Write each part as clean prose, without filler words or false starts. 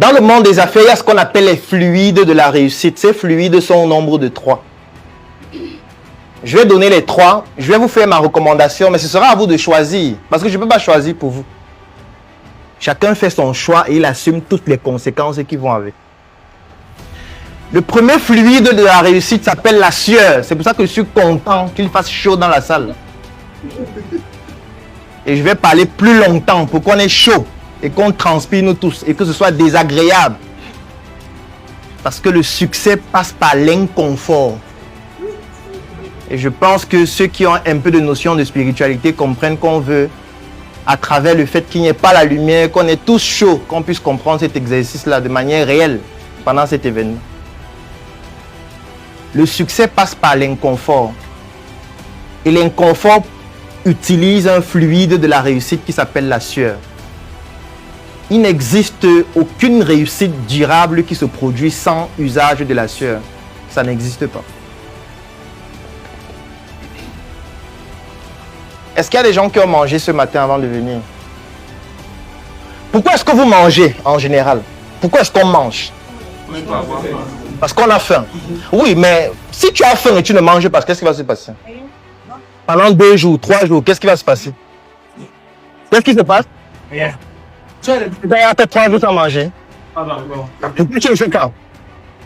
Dans le monde des affaires, il y a ce qu'on appelle les fluides de la réussite. Ces fluides sont au nombre de 3. Je vais donner les 3. Je vais vous faire ma recommandation, mais ce sera à vous de choisir. Parce que je ne peux pas choisir pour vous. Chacun fait son choix et il assume toutes les conséquences qui vont avec. Le premier fluide de la réussite s'appelle la sueur. C'est pour ça que je suis content qu'il fasse chaud dans la salle. Et je vais parler plus longtemps pour qu'on ait chaud et qu'on transpire nous tous et que ce soit désagréable. Parce que le succès passe par l'inconfort. Et je pense que ceux qui ont un peu de notion de spiritualité comprennent qu'on veut, à travers le fait qu'il n'y ait pas la lumière, qu'on est tous chauds, qu'on puisse comprendre cet exercice-là de manière réelle pendant cet événement. Le succès passe par l'inconfort. Et l'inconfort utilise un fluide de la réussite qui s'appelle la sueur. Il n'existe aucune réussite durable qui se produit sans usage de la sueur. Ça n'existe pas. Est-ce qu'il y a des gens qui ont mangé ce matin avant de venir? Pourquoi est-ce que vous mangez en général? Pourquoi est-ce qu'on mange? Parce qu'on a faim. Oui, mais si tu as faim et tu ne manges pas, qu'est-ce qui va se passer? Pendant 2 jours, 3 jours, qu'est-ce qui va se passer? Qu'est-ce qui se passe? Rien. Tu as fait 3 jours sans manger. Pourquoi tu le fais pas?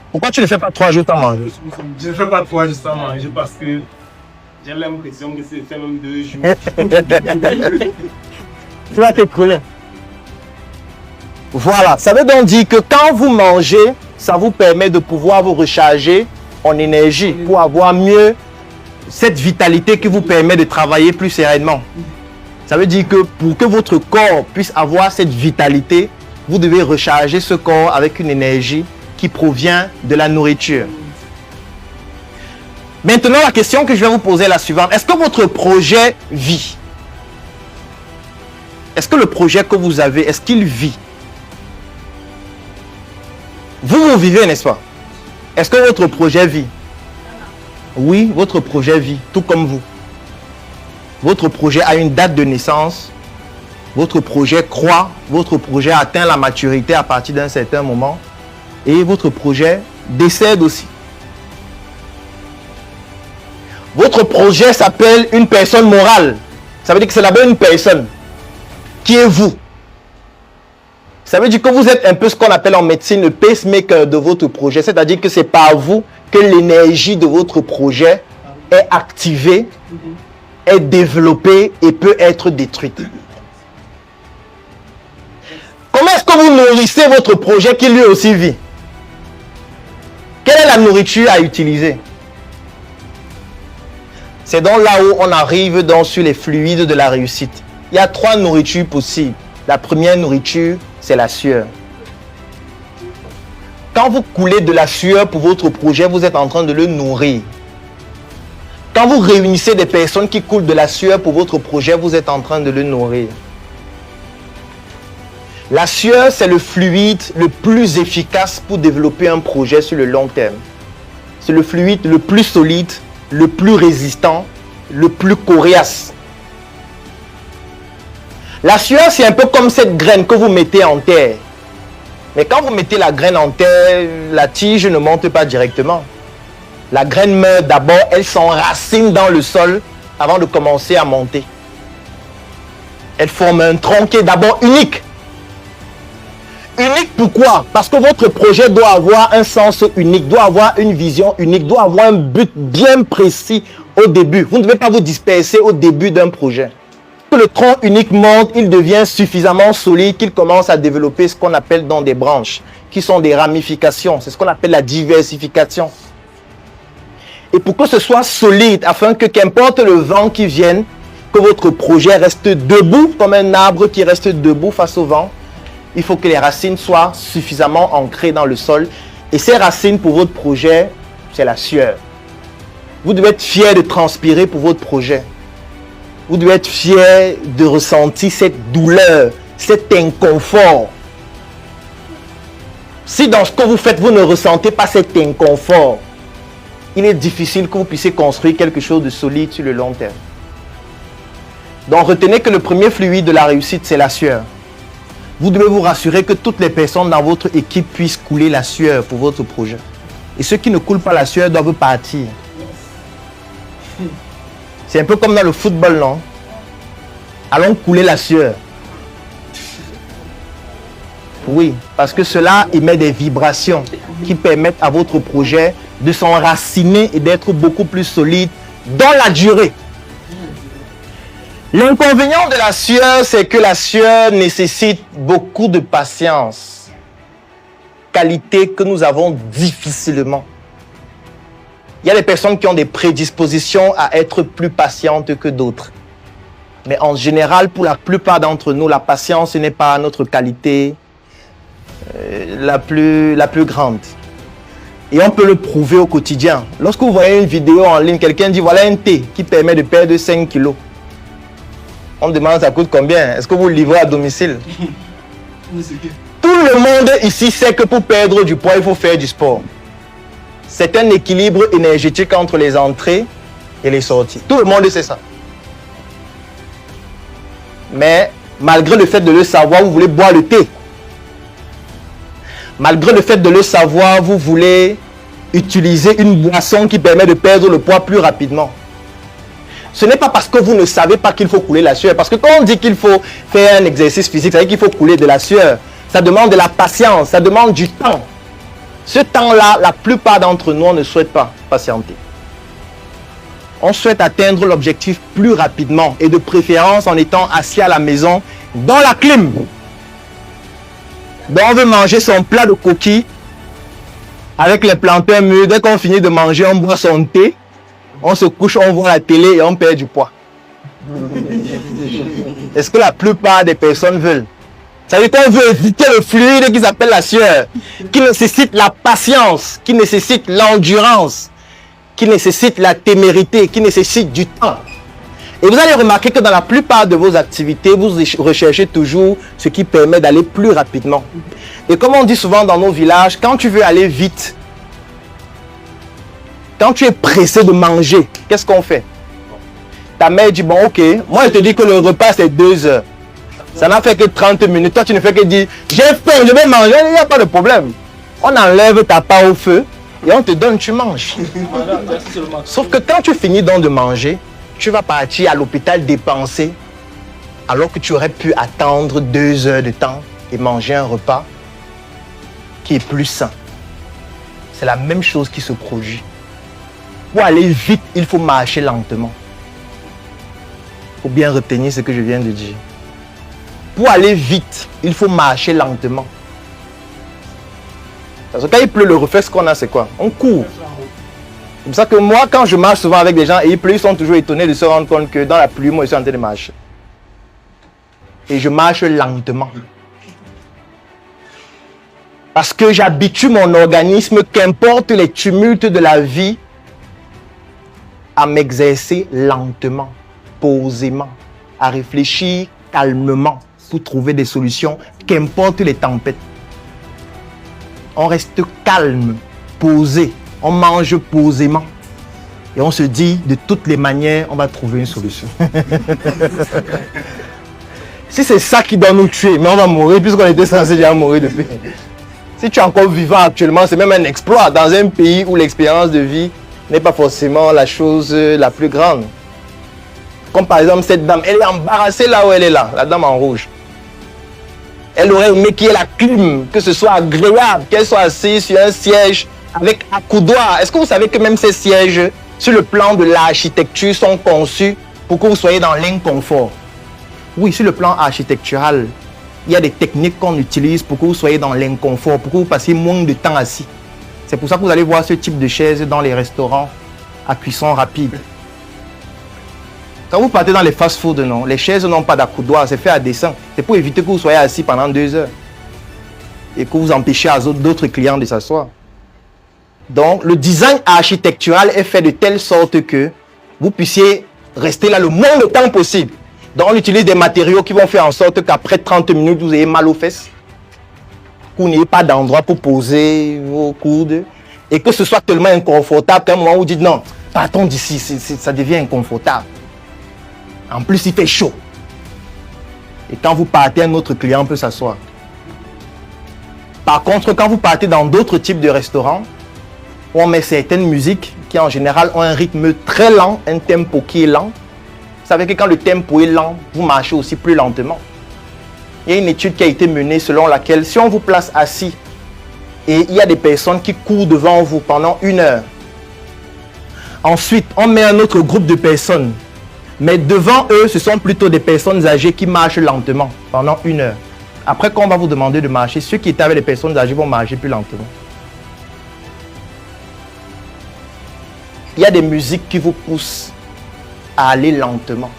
Pourquoi tu ne fais pas 3 jours sans manger? Je ne fais pas 3 jours sans manger parce que j'ai l'impression que c'est fait même 2 jours. Tu vas t'écrouler. Voilà, ça veut donc dire que quand vous mangez, ça vous permet de pouvoir vous recharger en énergie pour avoir mieux cette vitalité qui vous permet de travailler plus sereinement. Ça veut dire que pour que votre corps puisse avoir cette vitalité, vous devez recharger ce corps avec une énergie qui provient de la nourriture. Maintenant, la question que je vais vous poser est la suivante. Est-ce que votre projet vit? Est-ce que le projet que vous avez, est-ce qu'il vit? Vous vivez, n'est-ce pas? Est-ce que votre projet vit? Oui, votre projet vit, tout comme vous. Votre projet a une date de naissance. Votre projet croît. Votre projet atteint la maturité à partir d'un certain moment. Et votre projet décède aussi. Votre projet s'appelle une personne morale. Ça veut dire que c'est d'abord une personne. Qui est vous? Ça veut dire que vous êtes un peu ce qu'on appelle en médecine le pacemaker de votre projet. C'est-à-dire que c'est par vous que l'énergie de votre projet est activée, est développée et peut être détruite. Comment est-ce que vous nourrissez votre projet qui lui aussi vit? Quelle est la nourriture à utiliser? C'est donc là où on arrive donc sur les fluides de la réussite. Il y a 3 nourritures possibles. La première nourriture, c'est la sueur. Quand vous coulez de la sueur pour votre projet, vous êtes en train de le nourrir. Quand vous réunissez des personnes qui coulent de la sueur pour votre projet, vous êtes en train de le nourrir. La sueur, c'est le fluide le plus efficace pour développer un projet sur le long terme. C'est le fluide le plus solide, le plus résistant, le plus coriace. La sueur, c'est un peu comme cette graine que vous mettez en terre. Mais quand vous mettez la graine en terre, la tige ne monte pas directement. La graine meurt d'abord, elle s'enracine dans le sol avant de commencer à monter. Elle forme un tronc qui est d'abord unique. Unique pourquoi? Parce que votre projet doit avoir un sens unique, doit avoir une vision unique, doit avoir un but bien précis au début. Vous ne devez pas vous disperser au début d'un projet. Que le tronc unique monte, il devient suffisamment solide qu'il commence à développer ce qu'on appelle dans des branches, qui sont des ramifications. C'est ce qu'on appelle la diversification. Et pour que ce soit solide, afin que qu'importe le vent qui vienne, que votre projet reste debout, comme un arbre qui reste debout face au vent, il faut que les racines soient suffisamment ancrées dans le sol. Et ces racines pour votre projet, c'est la sueur. Vous devez être fier de transpirer pour votre projet. Vous devez être fier de ressentir cette douleur, cet inconfort. Si dans ce que vous faites, vous ne ressentez pas cet inconfort, il est difficile que vous puissiez construire quelque chose de solide sur le long terme. Donc retenez que le premier fluide de la réussite, c'est la sueur. Vous devez vous rassurer que toutes les personnes dans votre équipe puissent couler la sueur pour votre projet. Et ceux qui ne coulent pas la sueur doivent partir. C'est un peu comme dans le football, non? Allons couler la sueur. Oui, parce que cela émet des vibrations qui permettent à votre projet de s'enraciner et d'être beaucoup plus solide dans la durée. L'inconvénient de la sueur, c'est que la sueur nécessite beaucoup de patience. Qualité que nous avons difficilement. Il y a des personnes qui ont des prédispositions à être plus patientes que d'autres. Mais en général, pour la plupart d'entre nous, la patience n'est pas notre qualité la plus grande. Et on peut le prouver au quotidien. Lorsque vous voyez une vidéo en ligne, quelqu'un dit voilà un thé qui permet de perdre 5 kilos. On demande ça coûte combien? Est-ce que vous le livrez à domicile? Tout le monde ici sait que pour perdre du poids, il faut faire du sport. C'est un équilibre énergétique entre les entrées et les sorties. Tout le monde sait ça. Mais malgré le fait de le savoir, vous voulez boire le thé. Malgré le fait de le savoir, vous voulez utiliser une boisson qui permet de perdre le poids plus rapidement. Ce n'est pas parce que vous ne savez pas qu'il faut couler la sueur. Parce que quand on dit qu'il faut faire un exercice physique, ça veut dire qu'il faut couler de la sueur. Ça demande de la patience, ça demande du temps. Ce temps-là, la plupart d'entre nous, on ne souhaite pas patienter. On souhaite atteindre l'objectif plus rapidement et de préférence en étant assis à la maison dans la clim. Donc on veut manger son plat de coquilles avec les plantains mûrs. Dès qu'on finit de manger, on boit son thé. On se couche, on voit la télé et on perd du poids. Est-ce que la plupart des personnes veulent? Ça veut dire qu'on veut éviter le fluide qu'ils appellent la sueur, qui nécessite la patience, qui nécessite l'endurance, qui nécessite la témérité, qui nécessite du temps. Et vous allez remarquer que dans la plupart de vos activités, vous recherchez toujours ce qui permet d'aller plus rapidement. Et comme on dit souvent dans nos villages, quand tu veux aller vite, quand tu es pressé de manger, qu'est-ce qu'on fait? Ta mère dit, bon ok, moi je te dis que le repas c'est 2 heures. Ça n'a fait que 30 minutes. Toi tu ne fais que dire, j'ai faim, je vais manger, il n'y a pas de problème. On enlève ta part au feu et on te donne, tu manges. Sauf que quand tu finis donc de manger, tu vas partir à l'hôpital dépenser alors que tu aurais pu attendre 2 heures de temps et manger un repas qui est plus sain. C'est la même chose qui se produit. Pour aller vite, il faut marcher lentement. Il faut bien retenir ce que je viens de dire. Pour aller vite, il faut marcher lentement. Parce que quand il pleut, le réflexe qu'on a, c'est quoi? On court. C'est pour ça que moi, quand je marche souvent avec des gens et il pleut, ils sont toujours étonnés de se rendre compte que dans la pluie, moi, je suis en train de marcher. Et je marche lentement. Parce que j'habitue mon organisme, qu'importe les tumultes de la vie, à m'exercer lentement, posément, à réfléchir calmement pour trouver des solutions, qu'importe les tempêtes. On reste calme, posé, on mange posément et on se dit de toutes les manières, on va trouver une solution. Si c'est ça qui doit nous tuer, mais on va mourir puisqu'on était censé déjà mourir depuis. Si tu es encore vivant actuellement, c'est même un exploit dans un pays où l'expérience de vie n'est pas forcément la chose la plus grande. Comme par exemple cette dame, elle est embarrassée là où elle est là, la dame en rouge. Elle aurait aimé qu'il y ait la clim, que ce soit agréable, qu'elle soit assise sur un siège avec accoudoir. Est-ce que vous savez que même ces sièges, sur le plan de l'architecture, sont conçus pour que vous soyez dans l'inconfort? Oui, sur le plan architectural, il y a des techniques qu'on utilise pour que vous soyez dans l'inconfort, pour que vous passiez moins de temps assis. C'est pour ça que vous allez voir ce type de chaises dans les restaurants à cuisson rapide. Quand vous partez dans les fast-food, non, les chaises n'ont pas d'accoudoir, c'est fait à dessein. C'est pour éviter que vous soyez assis pendant 2 heures et que vous empêchez à d'autres clients de s'asseoir. Donc, le design architectural est fait de telle sorte que vous puissiez rester là le moins de temps possible. Donc, on utilise des matériaux qui vont faire en sorte qu'après 30 minutes, vous ayez mal aux fesses, que vous n'ayez pas d'endroit pour poser vos coudes et que ce soit tellement inconfortable qu'à un moment, vous dites non, partons d'ici, ça devient inconfortable. En plus, il fait chaud. Et quand vous partez, un autre client peut s'asseoir. Par contre, quand vous partez dans d'autres types de restaurants, où on met certaines musiques qui en général ont un rythme très lent, un tempo qui est lent, vous savez que quand le tempo est lent, vous marchez aussi plus lentement. Il y a une étude qui a été menée selon laquelle si on vous place assis et il y a des personnes qui courent devant vous pendant 1 heure, ensuite on met un autre groupe de personnes, mais devant eux ce sont plutôt des personnes âgées qui marchent lentement pendant 1 heure. Après quand on va vous demander de marcher, ceux qui étaient avec les personnes âgées vont marcher plus lentement. Il y a des musiques qui vous poussent à aller lentement,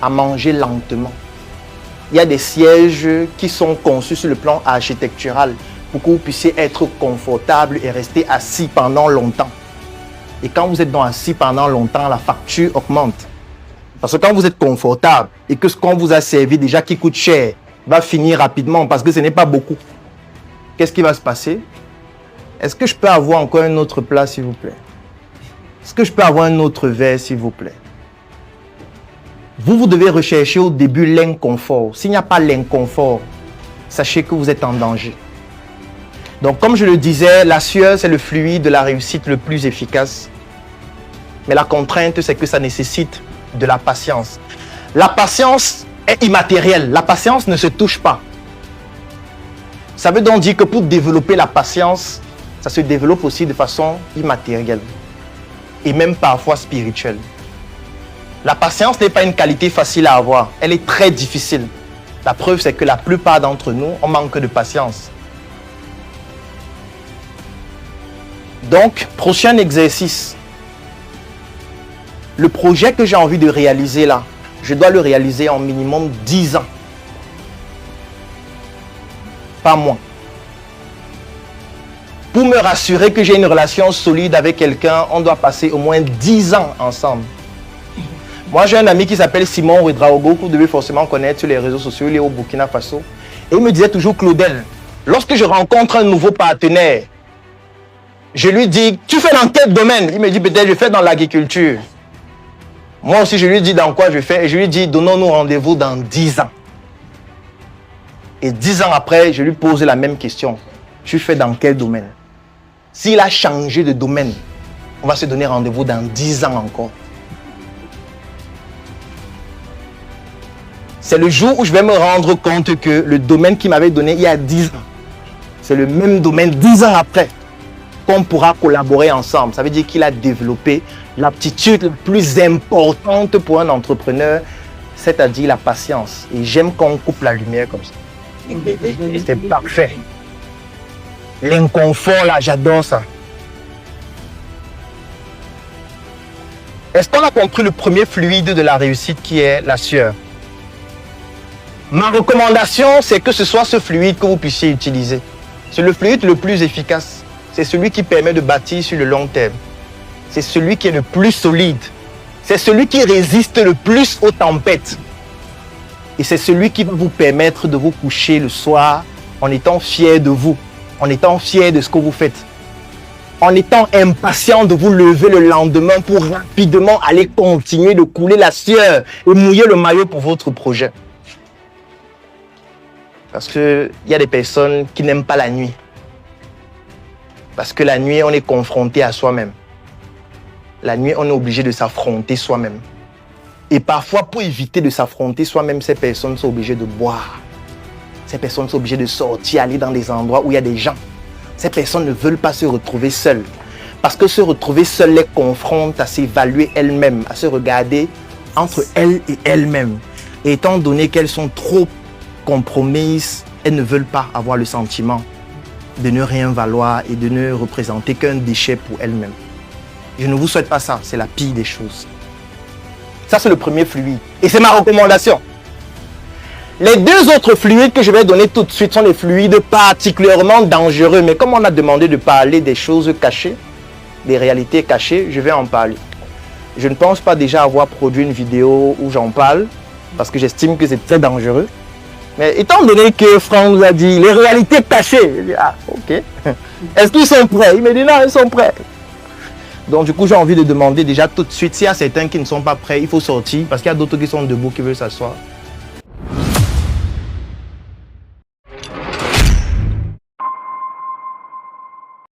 à manger lentement. Il y a des sièges qui sont conçus sur le plan architectural pour que vous puissiez être confortable et rester assis pendant longtemps. Et quand vous êtes donc assis pendant longtemps, la facture augmente. Parce que quand vous êtes confortable et que ce qu'on vous a servi déjà qui coûte cher va finir rapidement parce que ce n'est pas beaucoup, qu'est-ce qui va se passer? Est-ce que je peux avoir encore un autre plat, s'il vous plaît? Est-ce que je peux avoir un autre verre, s'il vous plaît? Vous devez rechercher au début l'inconfort. S'il n'y a pas l'inconfort, sachez que vous êtes en danger. Donc, comme je le disais, la sueur, c'est le fluide de la réussite le plus efficace. Mais la contrainte, c'est que ça nécessite de la patience. La patience est immatérielle. La patience ne se touche pas. Ça veut donc dire que pour développer la patience, ça se développe aussi de façon immatérielle. Et même parfois spirituelle. La patience n'est pas une qualité facile à avoir. Elle est très difficile. La preuve, c'est que la plupart d'entre nous, on manque de patience. Donc, prochain exercice. Le projet que j'ai envie de réaliser là, je dois le réaliser en minimum 10 ans. Pas moins. Pour me rassurer que j'ai une relation solide avec quelqu'un, on doit passer au moins 10 ans ensemble. Moi, j'ai un ami qui s'appelle Simon Ouedraogo, que vous devez forcément connaître sur les réseaux sociaux, il est au Burkina Faso. Et il me disait toujours, Claudel, lorsque je rencontre un nouveau partenaire, je lui dis, tu fais dans quel domaine? Il me dit, peut-être je fais dans l'agriculture. Moi aussi, je lui dis dans quoi je fais. Et je lui dis, donnons-nous rendez-vous dans 10 ans. Et 10 ans après, je lui pose la même question. Tu fais dans quel domaine? S'il a changé de domaine, on va se donner rendez-vous dans 10 ans encore. C'est le jour où je vais me rendre compte que le domaine qu'il m'avait donné il y a 10 ans, c'est le même domaine 10 ans après qu'on pourra collaborer ensemble. Ça veut dire qu'il a développé l'aptitude la plus importante pour un entrepreneur, c'est-à-dire la patience. Et j'aime qu'on coupe la lumière comme ça. C'est parfait. L'inconfort là, j'adore ça. Est-ce qu'on a compris le premier fluide de la réussite qui est la sueur? Ma recommandation, c'est que ce soit ce fluide que vous puissiez utiliser. C'est le fluide le plus efficace. C'est celui qui permet de bâtir sur le long terme. C'est celui qui est le plus solide. C'est celui qui résiste le plus aux tempêtes. Et c'est celui qui va vous permettre de vous coucher le soir en étant fier de vous, en étant fier de ce que vous faites, en étant impatient de vous lever le lendemain pour rapidement aller continuer de couler la sueur et mouiller le maillot pour votre projet. Parce qu'il y a des personnes qui n'aiment pas la nuit. Parce que la nuit, on est confronté à soi-même. La nuit, on est obligé de s'affronter soi-même. Et parfois, pour éviter de s'affronter soi-même, ces personnes sont obligées de boire. Ces personnes sont obligées de sortir, aller dans des endroits où il y a des gens. Ces personnes ne veulent pas se retrouver seules. Parce que se retrouver seule les confronte à s'évaluer elles-mêmes, à se regarder entre elles et elles-mêmes. Et étant donné qu'elles sont trop compromises, elles ne veulent pas avoir le sentiment de ne rien valoir et de ne représenter qu'un déchet pour elles-mêmes. Je ne vous souhaite pas ça, c'est la pire des choses. Ça, c'est le premier fluide. Et c'est ma recommandation. Les deux autres fluides que je vais donner tout de suite sont des fluides particulièrement dangereux. Mais comme on a demandé de parler des choses cachées, des réalités cachées, je vais en parler. Je ne pense pas déjà avoir produit une vidéo où j'en parle, parce que j'estime que c'est très dangereux. Mais étant donné que Franck nous a dit les réalités cachées, je dis, ah, ok. Est-ce qu'ils sont prêts? Il me dit non, ils sont prêts. Donc du coup, j'ai envie de demander déjà tout de suite, s'il y a certains qui ne sont pas prêts, il faut sortir, parce qu'il y a d'autres qui sont debout, qui veulent s'asseoir.